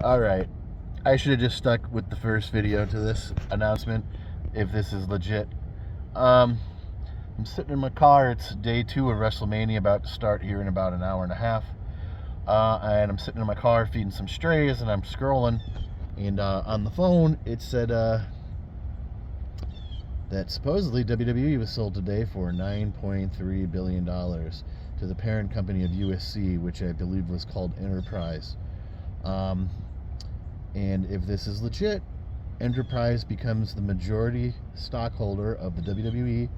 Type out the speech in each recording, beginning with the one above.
Alright, I should have just stuck with the first video to this announcement, if this is legit. I'm sitting in my car. It's day 2 of WrestleMania, about to start here in about an hour and a half. And I'm sitting in my car feeding some strays, and I'm scrolling. And on the phone, it said that supposedly WWE was sold today for $9.3 billion to the parent company of USC, which I believe was called Enterprise. And if this is legit, Enterprise becomes the majority stockholder of the WWE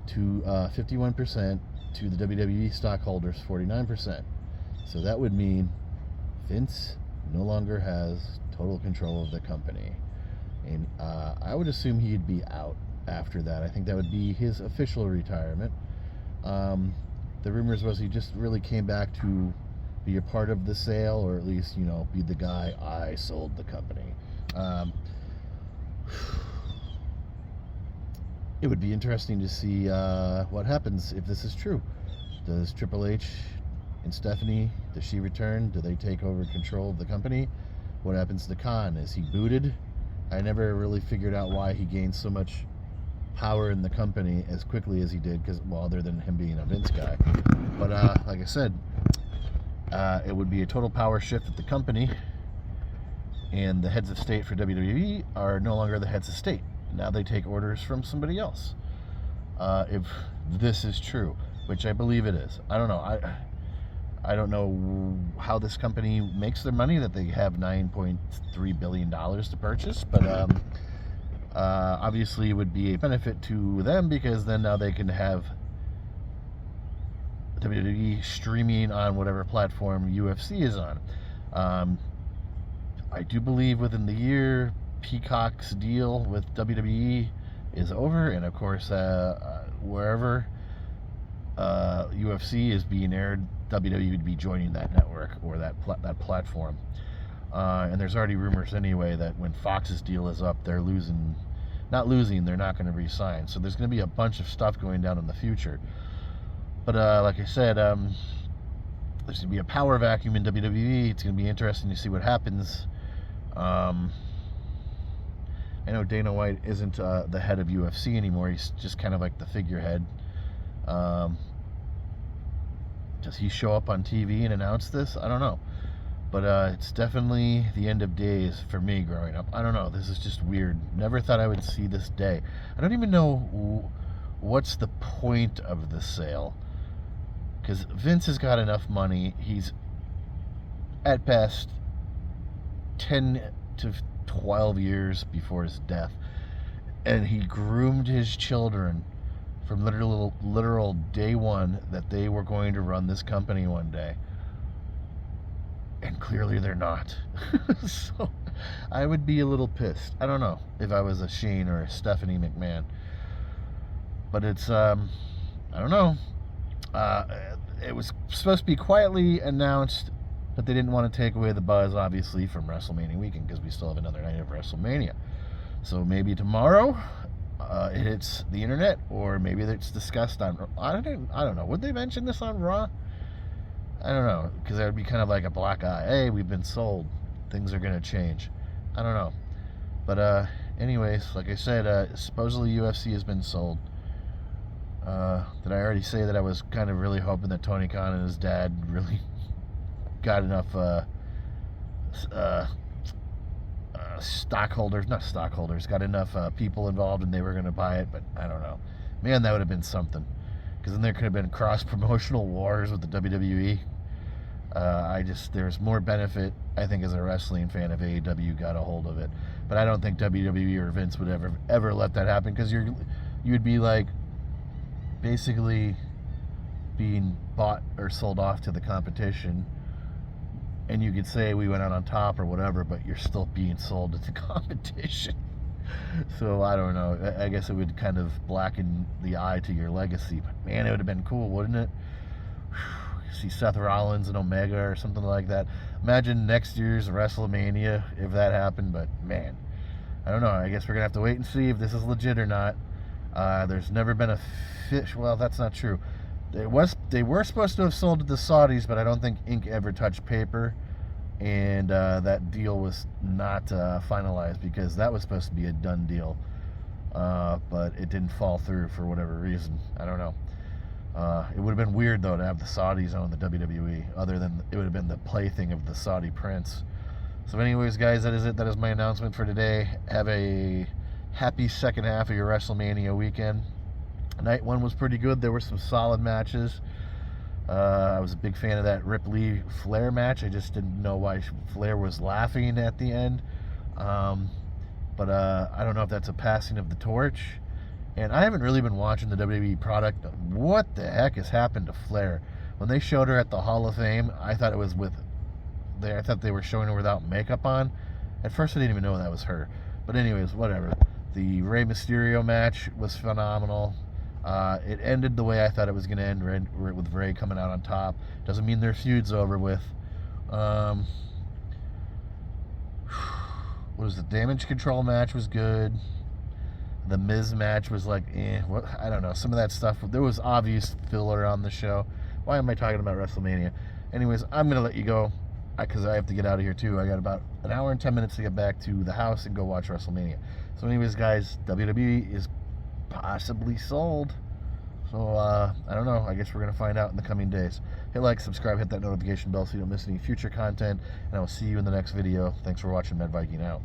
to 51%, to the WWE stockholders 49%. So that would mean Vince no longer has total control of the company. And I would assume he'd be out after that. I think that would be his official retirement. The rumors was he just really came back to be a part of the sale, or at least, be the guy. I sold the company. It would be interesting to see what happens if this is true. Does Triple H and Stephanie, does she return? Do they take over control of the company? What happens to Khan? Is he booted? I never really figured out why he gained so much power in the company as quickly as he did, because, well, other than him being a Vince guy. But like I said, it would be a total power shift at the company, and the heads of state for WWE are no longer the heads of state. Now they take orders from somebody else. If this is true, which I believe it is. I don't know. I don't know how this company makes their money, that they have $9.3 billion to purchase, but obviously it would be a benefit to them, because then now they can have WWE streaming on whatever platform UFC is on. I do believe within the year, Peacock's deal with WWE is over, and of course, wherever UFC is being aired, WWE would be joining that network or that platform. And there's already rumors anyway that when Fox's deal is up, they're not going to re-sign. So there's going to be a bunch of stuff going down in the future. But like I said, there's going to be a power vacuum in WWE. It's going to be interesting to see what happens. I know Dana White isn't the head of UFC anymore. He's just kind of like the figurehead. Does he show up on TV and announce this? I don't know. But it's definitely the end of days for me growing up. I don't know. This is just weird. Never thought I would see this day. I don't even know what's the point of the sale. Because Vince has got enough money. He's, at best, 10 to 12 years before his death. And he groomed his children from literal day one that they were going to run this company one day. And clearly they're not. So I would be a little pissed. I don't know if I was a Shane or a Stephanie McMahon. But it's, I don't know. It was supposed to be quietly announced, but they didn't want to take away the buzz, obviously, from WrestleMania weekend, because we still have another night of WrestleMania. So maybe tomorrow it hits the internet, or maybe it's discussed on, I don't know. Would they mention this on Raw? I don't know, because that would be kind of like a black eye. Hey, we've been sold. Things are going to change. I don't know. But anyways, like I said, supposedly UFC has been sold. Did I already say that I was kind of really hoping that Tony Khan and his dad really got enough got enough people involved, and they were going to buy it? But I don't know. Man, that would have been something. Because then there could have been cross-promotional wars with the WWE. There's more benefit, I think, as a wrestling fan, if AEW got a hold of it. But I don't think WWE or Vince would ever let that happen, because you would be like basically being bought or sold off to the competition, and you could say we went out on top or whatever, but you're still being sold to the competition. So I don't know. I guess it would kind of blacken the eye to your legacy. But man, it would have been cool, wouldn't it? See Seth Rollins and Omega or something like that. Imagine next year's WrestleMania if that happened. But man, I don't know. I guess we're gonna have to wait and see if this is legit or not. There's never been a fish. Well, that's not true. They were supposed to have sold to the Saudis, but I don't think ink ever touched paper. and that deal was not finalized because that was supposed to be a done deal, but it didn't fall through for whatever reason. I don't know. It would have been weird though to have the Saudis own the WWE, other than it would have been the plaything of the Saudi prince. So anyways, guys, that is it. That is my announcement for today. Have a happy second half of your WrestleMania weekend. Night one was pretty good. There were some solid matches. I was a big fan of that Ripley Flair match. I just didn't know why Flair was laughing at the end. But I don't know if that's a passing of the torch. And I haven't really been watching the WWE product. What the heck has happened to Flair? When they showed her at the Hall of Fame, I thought it was I thought they were showing her without makeup on. At first, I didn't even know that was her. But anyways, whatever. The Rey Mysterio match was phenomenal. It ended the way I thought it was going to end, with Rey coming out on top. Doesn't mean their feud's over with. What was the Damage Control match was good. The Miz match was like, I don't know. Some of that stuff, there was obvious filler on the show. Why am I talking about WrestleMania? Anyways, I'm going to let you go because I have to get out of here too. I got about an hour and 10 minutes to get back to the house and go watch WrestleMania. So anyways, guys, WWE is possibly sold. So, I don't know. I guess we're going to find out in the coming days. Hit like, subscribe, hit that notification bell so you don't miss any future content. And I will see you in the next video. Thanks for watching. Mad Viking out.